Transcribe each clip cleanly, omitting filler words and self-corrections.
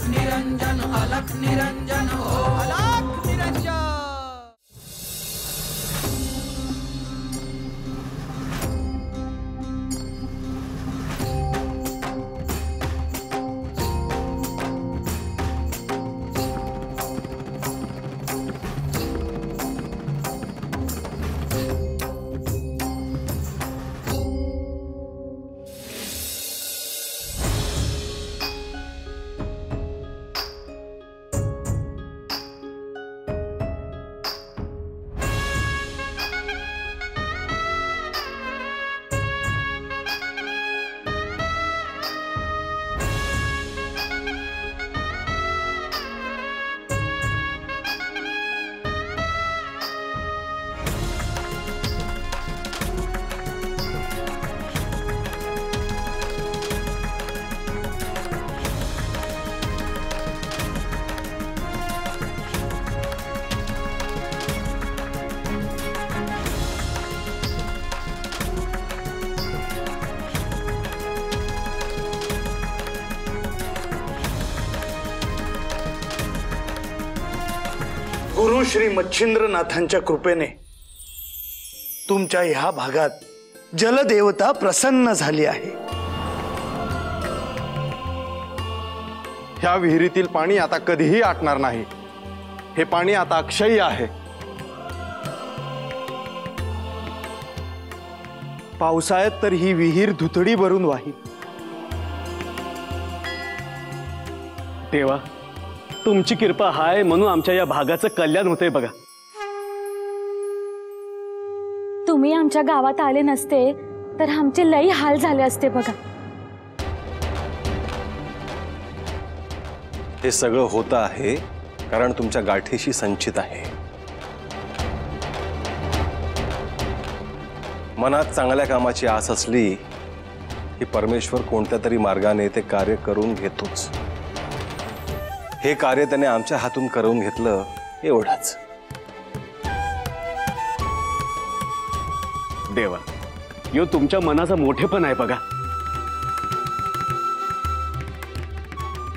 निरंजन अलख निरंजन हो अलख निरंजन। गुरु श्री मच्छिंद्रनाथांच्या कृपेने तुमच्या ह्या भागात जलदेवता प्रसन्न झाली आहे। ह्या विहिरीतील पाणी आता कधीही आटणार नाही। हे पाणी आता अक्षय्य आहे। पावसाळ्यात तर ही विहीर धुतडी भरून वाहील। देवा, तुमची कृपा हाय म्हणून आमच्या या भागाचं कल्याण होतंय बघा। तुम्ही आमच्या गावात आले नसते तर आमचे लई हाल झाले असते बघा। हे सगळं होतं आहे कारण तुमच्या गाठीशी संचित आहे। मनात चांगल्या कामाची आस असली की परमेश्वर कोणत्या तरी मार्गाने ते कार्य करून घेतोच। हे कार्य त्याने आमच्या हातून करून घेतलं एवढंच। देवा, यो तुमच्या मनाचा मोठेपण आहे बघा।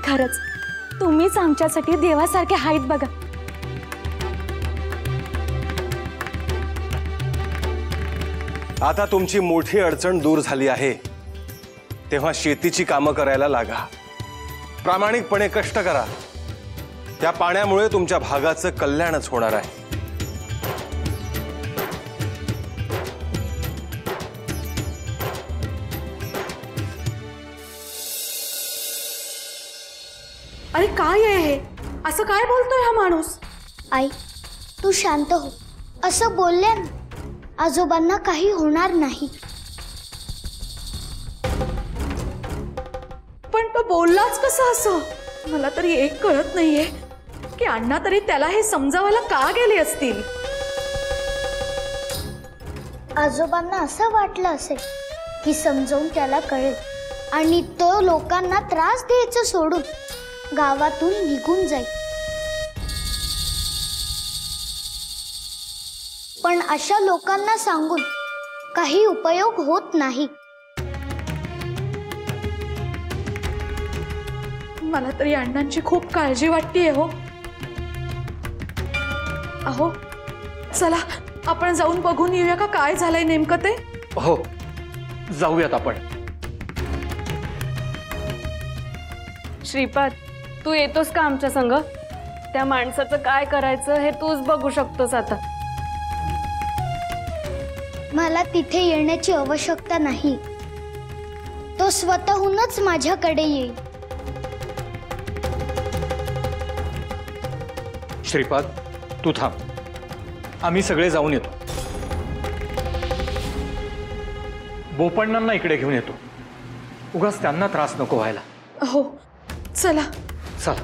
खरंच तुम्हीच आमच्यासाठी देवासारखे आहेत बघा। आता तुमची मोठी अडचण दूर झाली आहे, तेव्हा शेतीची कामं करायला लागा। प्रामाणिकपणे कष्ट करा। त्या पाण्यामुळे तुमच्या भागाचं कल्याणच होणार आहे। अरे काय आहे हे? असं काय बोलतोय हा माणूस? आई तू शांत हो। असं बोलल्यान आजोबांना काही होणार नाही। पण तो बोललाच कसं असं? मला तरी एक कळत नाहीये की अण्णा तरी त्याला हे समजावायला का गेले असतील। आजोबांना असं वाटलं असेल की समजावून त्याला कळेल आणि तो लोकांना त्रास द्यायचं सोडून गावातून निघून जाईल। पण अशा लोकांना सांगून काही उपयोग होत नाही। मला तरी अण्णांची खूप काळजी वाटतेय हो। अहो चला आपण जाऊन बघून येऊया का काय झालंय नेमकं ते। हो जाऊयात आपण। श्रीपाद, तू येतोस का आमच्या संग? त्या माणसाचं काय करायचं हे तूच बघू शकतोस आता। मला तिथे येण्याची आवश्यकता नाही। तो स्वतःहूनच माझ्याकडे येईल। श्रीपाद, तू थांब, आम्ही सगळे जाऊन येतो। बोपण्णांना इकडे घेऊन येतो, उगाच त्यांना त्रास नको व्हायला। हो चला चला।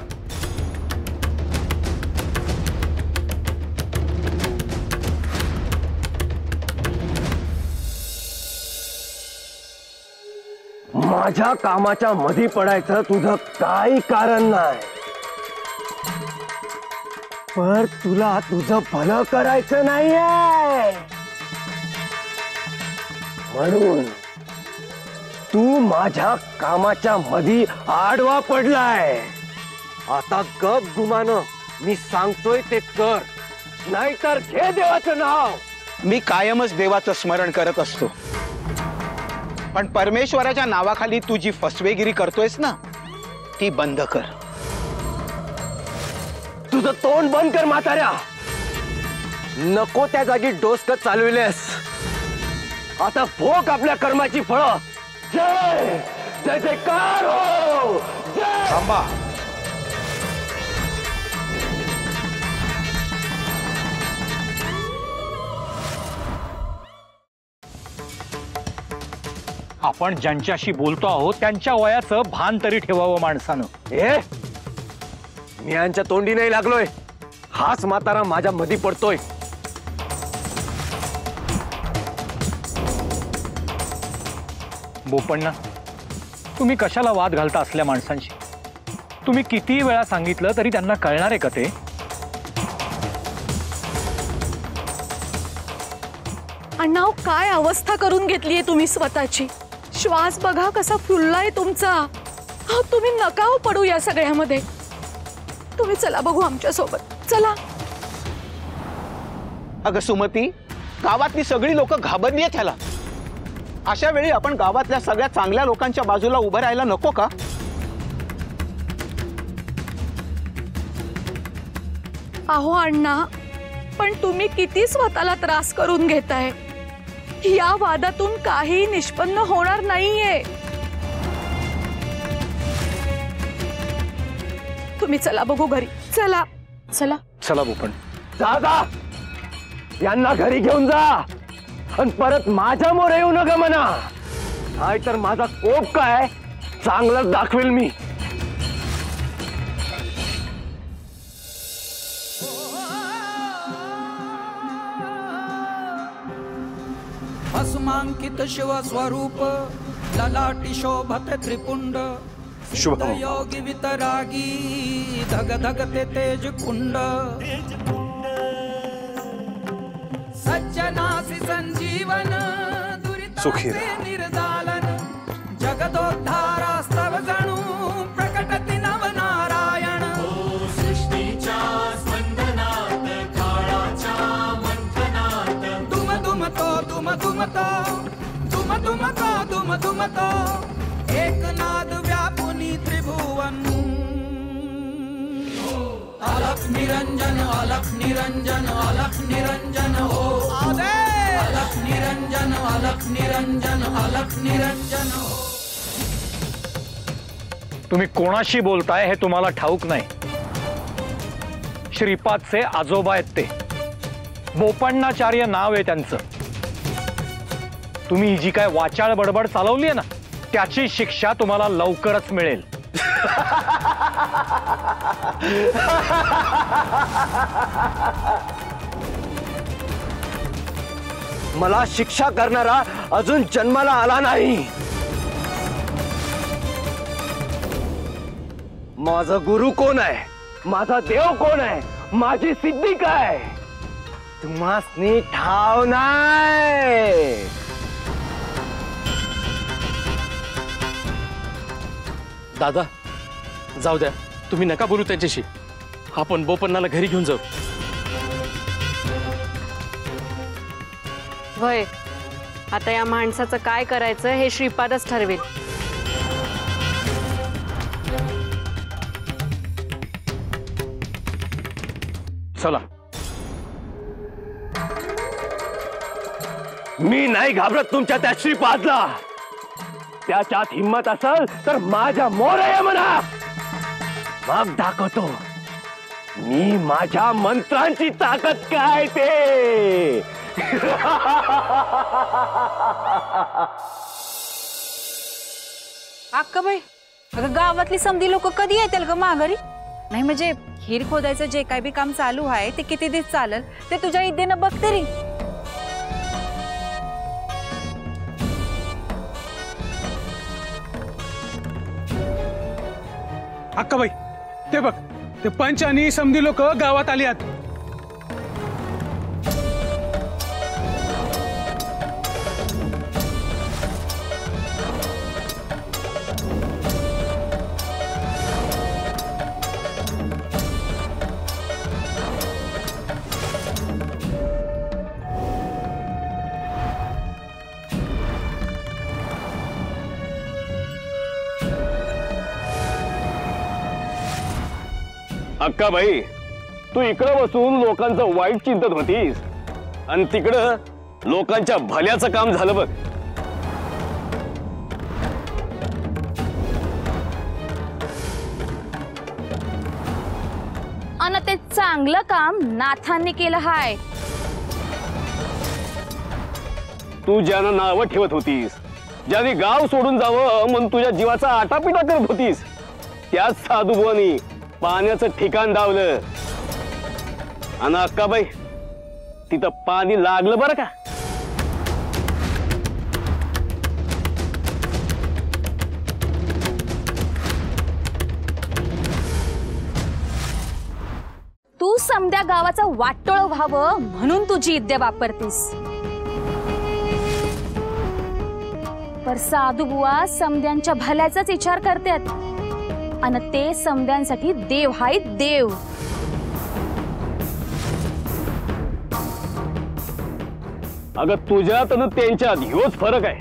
माझ्या कामाच्या मध्ये पडायचं तुझं काही कारण नाही, पर तुला तुझं भलं करायचं नाहीये म्हणून तू माझ्या कामाच्या मध्ये आडवा पडलाय। आता गप गुमान, मी सांगतोय ते कर, नाहीतर घे देवाचं नाव. मी कायमच देवाचं स्मरण करत असतो, पण परमेश्वराच्या नावाखाली तू जी फसवेगिरी करतोयस ना, ती बंद कर. तुझं तोंड बंद कर म्हाताऱ्या. नको त्या जागी डोसकं चालविलेस. आता भोग आपल्या कर्माची फळं. जय जय जयकार हो. जय. थांबा. आपण ज्यांच्याशी बोलतो आहोत त्यांच्या वयाचं भान तरी ठेवावं माणसानं. मी यांच्या तोंडी नाही लागलोय. हाच म्हातारा माझ्या मधी पडतोय. बोपण्णा, तुम्ही कशाला वाद घालता असल्या माणसांशी? तुम्ही किती वेळा सांगितलं तरी त्यांना कळणार आहे का ते? अण्णा, काय अवस्था करून घेतलीये तुम्ही स्वतःची. श्वास बघा कसा फुललाय तुमचा. तुम्ही नका हो पडू या सगळ्यामध्ये. तुम्ही चला बघू आमच्या सोबत, चला. अगं सुमती, गावातली सगळी लोक घाबरली आहेत ह्याला. अशा वेळी आपण गावातल्या सगळ्या चांगल्या लोकांच्या बाजूला उभं राहायला नको का? अहो अण्णा, पण तुम्ही किती स्वतःला त्रास करून घेताय. या वादातून काही निष्पन्न होणार नाहीये. तुम्ही चला बघू घरी, चला चला. चला बोपण. जा, यांना घरी घेऊन जा आणि परत माझ्या मोर येऊ नका म्हणा, नाहीतर माझा कोप काय चांगलाच दाखवेल मी. भस्मांकित शिव स्वरूप ललाटी शोभत त्रिपुंड. शुभ योगी वितरागी धग धगते तेज कुंड. सज्जनासी संजीवन दुरितासे निर्दालन. जगदोद्धारास्तव जणू प्रकटति नव नारायण. सृष्टीच्या स्पंदनात काळाच्या मंथनात दुम दुमतो दुम दुमतो दुम दुमतो दुम दुमतो एकनाद व्यापुनी त्रिभुवन. अलख निरंजन अलख निरंजन अलख निरंजन हो. अलख निरंजन अलख निरंजन अलख निरंजन हो. तुम्ही कोणाशी बोलताय हे तुम्हाला ठाऊक नाही. श्रीपादचे आजोबा आहेत ते. बोपण्णाचार्य नाव आहे त्यांचं. तुम्ही ही जी काय वाचाळ बडबड चालवली आहे ना, त्याची शिक्षा तुम्हाला लवकरच मिळेल. मला शिक्षा करणारा अजून जन्माला आला नाही. माझा गुरु कोण आहे, माझा देव कोण आहे, माझी सिद्धी काय, तुम्हासनी ठाव नाही. दादा जाऊ द्या, तुम्ही नका बोलू त्याच्याशी. आपण बोपण्णाला घरी घेऊन जाऊ. वय, आता या माणसाचं काय करायचं हे श्रीपादच ठरवेल. चला. मी नाही घाबरत तुमच्या त्या श्रीपादला. त्याच्यात हिम्मत असेल तर माझ्या मोरया म्हणा, मग दाखवतो मी माझ्या मंत्रांची ताकद काय ते. अक्काबाई, अगं गावातली समधी लोक कधी येतील ग माघारी? नाही म्हणजे हिर खोदायचं जे काय बी काम चालू आहे ते किती दिवस चालेल ते तुझ्या इद्देनं बघ तरी. अक्काबाई, ते बघ, ते पंच आणि समधी लोक गावात आली आहेत. अक्काबाई, तू इकडं बसून लोकांचं वाईट चिंतत होतीस आणि तिकडं लोकांच्या भल्याचं काम झालं बघ. अन ते चांगलं काम नाथांनी केलं हाय. तू ज्यांना नावं ठेवत होतीस, ज्याने गाव सोडून जावं म्हणून तुझ्या जीवाचा आटापिटा करत होतीस, त्याच साधुबुवानी पाण्याचं ठिकाण दावलं. आणि अक्काबाई, तिथं पाणी लागलं बरं का. तू समद्या गावाचं वाटोळ व्हावं म्हणून तुझी विद्या वापरतीस. पर साधुबुवा समद्यांच्या भल्याचाच विचार करतात आणि ते समद्यांसाठी देव आहेत देव. अगं तुझ्यात आणि त्यांच्यात ह्योच फरक आहे.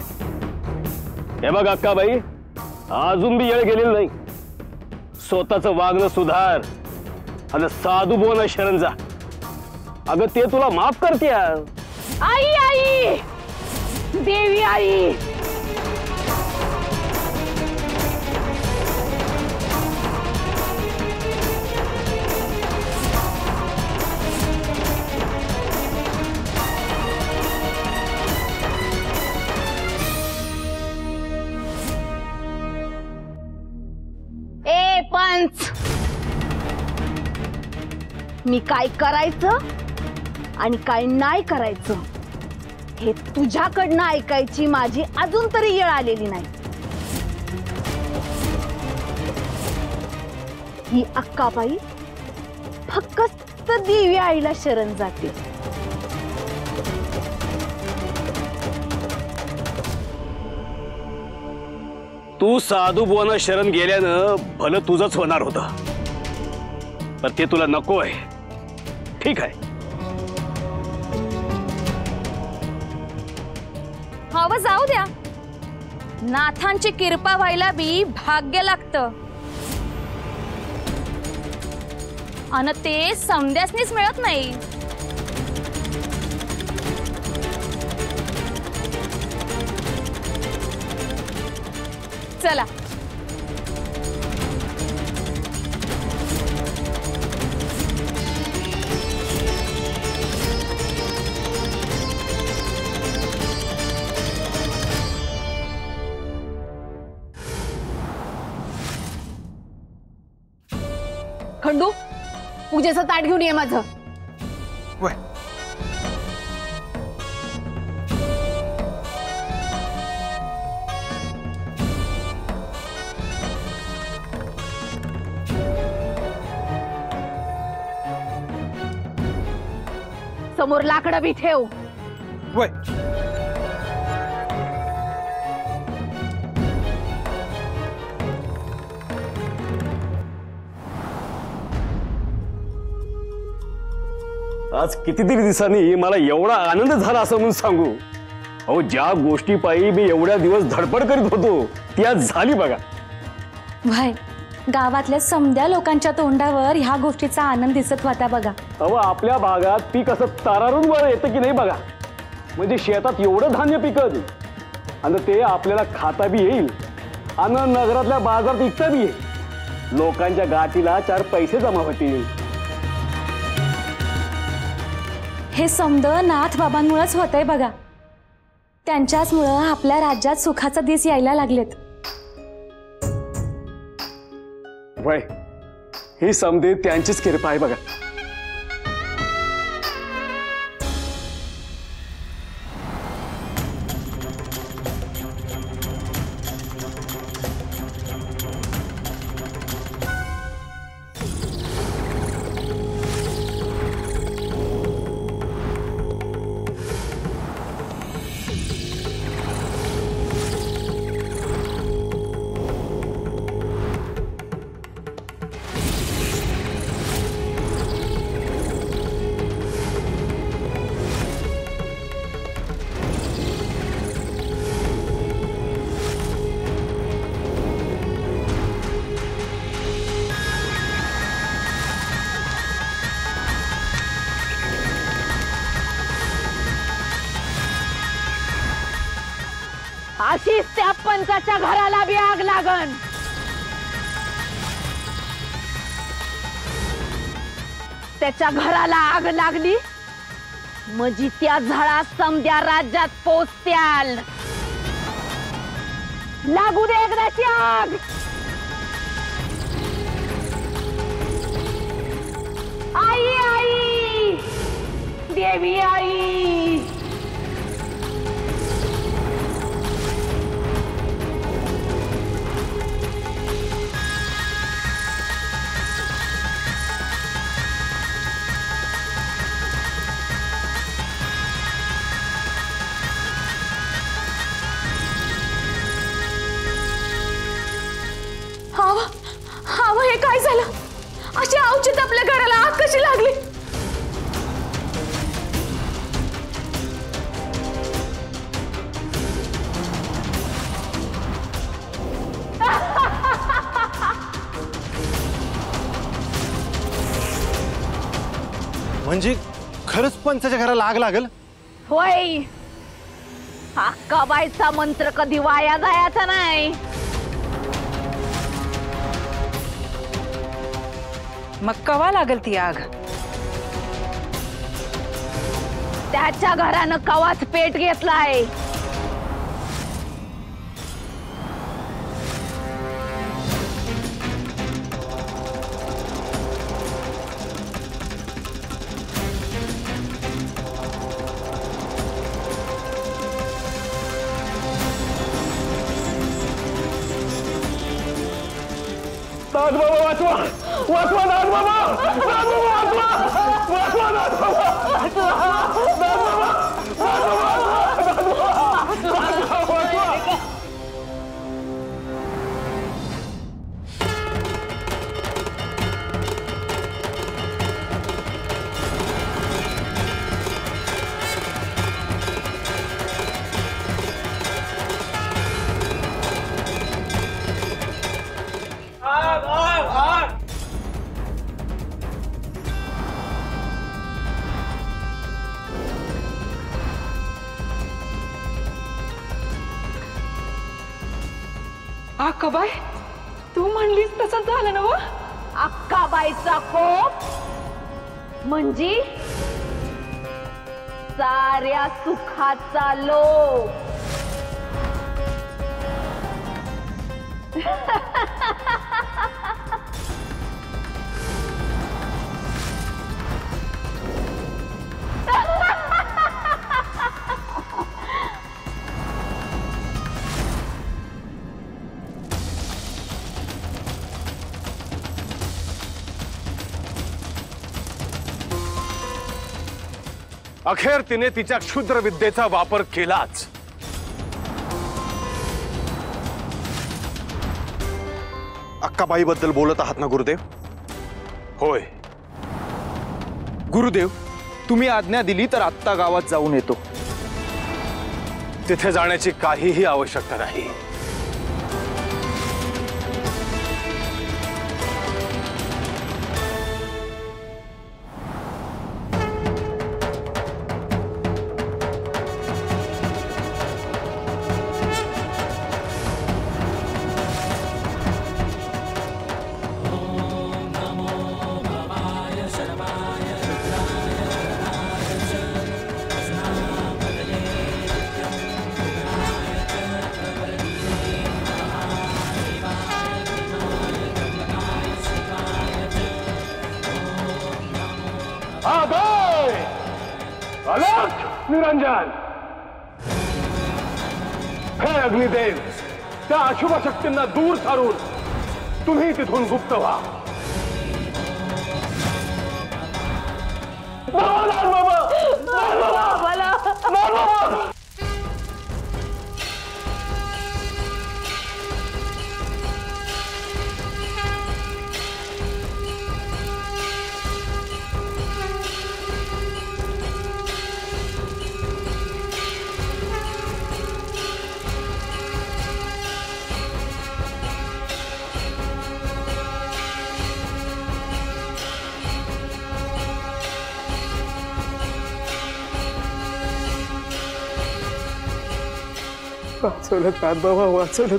हे बघ अक्काबाई, अजून बी येळ गेलेलं नाही. स्वतःचं वागणं सुधार आणि साधुबुवांना शरण जा. अगं ते तुला माफ करते. आई आई, देवी आई. पंच, मी काय करायचं आणि काय नाही करायचं हे तुझ्याकडनं ऐकायची माझी अजून तरी येळ आलेली नाही. ही अक्काबाई फक्त देवी आईला शरण जाते. तू साधुबुवांना शरण गेल्यानं भलं तुझंच होणार होतं, पण ते तुला नको आहे. ठीक आहे. हवं जाऊ द्या. नाथांची कृपा व्हायला बी भाग्य लागतं आणि ते समद्यासनीच मिळत नाही. चला. खंडू, पूजेचं ताट घेऊन ये माझं. समोर लाकडं बी ठेव. आज कितीतरी दिवसांनी मला एवढा आनंद झाला असं म्हणून सांगू. अहो, ज्या गोष्टी पायी मी एवढ्या दिवस धडपड करीत होतो ती आज झाली बघा. भाई, गावातल्या समद्या लोकांच्या तोंडावर ह्या गोष्टीचा आनंद दिसत होता बघा. अहो, आपल्या भागात पीक असं तारारून वर येतं की नाही बघा. म्हणजे शेतात एवढं धान्य पिकत आणि ते आपल्याला खाता बी येईल आणि नगरातल्या बाजारात विकता बी येईल. लोकांच्या गाठीला 4 पैसे जमा होतील. हे समद नाथ बाबांमुळेच होतंय बघा. त्यांच्याच मुळे आपल्या राज्यात सुखाचा दिस यायला लागलेत. वय, ही समदे त्यांचीच कृपा आहे बघा. तशीच त्या पंचाच्या घराला बी आग लागन. त्याच्या घराला आग लागली म्हणजे त्या झळा समद्या राज्यात पोचत्याल. लागू दे एकदाची आग. आई आई देवी आई. हावा हे काय झालं? अशी अवचित आपल्या घराला आग कशी लागली? म्हणजे खरंच पंचाच्या घराला आग लागल? होय. अक्काबाईचा मंत्र कधी वाया जायचा नाही. मग कवा लागल ती आग? त्याच्या घरानं कवाच पेट घेतलाय. दादबाबा वाचवा वाचवा दादबाबा दादबाबा वाचवा वाचवा दादबाबा अक्काबाई तू म्हणलीस तसंच झालं ना? अक्काबाईचा कोप म्हणजे साऱ्या सुखाचा लोभ. अखेर तिने तिच्या क्षुद्र विद्येचा वापर केलाच. अक्काबाईबद्दल बोलत आहात ना गुरुदेव? होय. गुरुदेव, तुम्ही आज्ञा दिली तर आत्ता गावात जाऊन येतो. तिथे जाण्याची काहीही आवश्यकता नाही. अलर्ट निरंजन. हे अग्निदेव, त्या अशुभ शक्तींना दूर सारून तुम्ही तिथून गुप्त व्हा. वाचवलं बाबा, वाचवलं.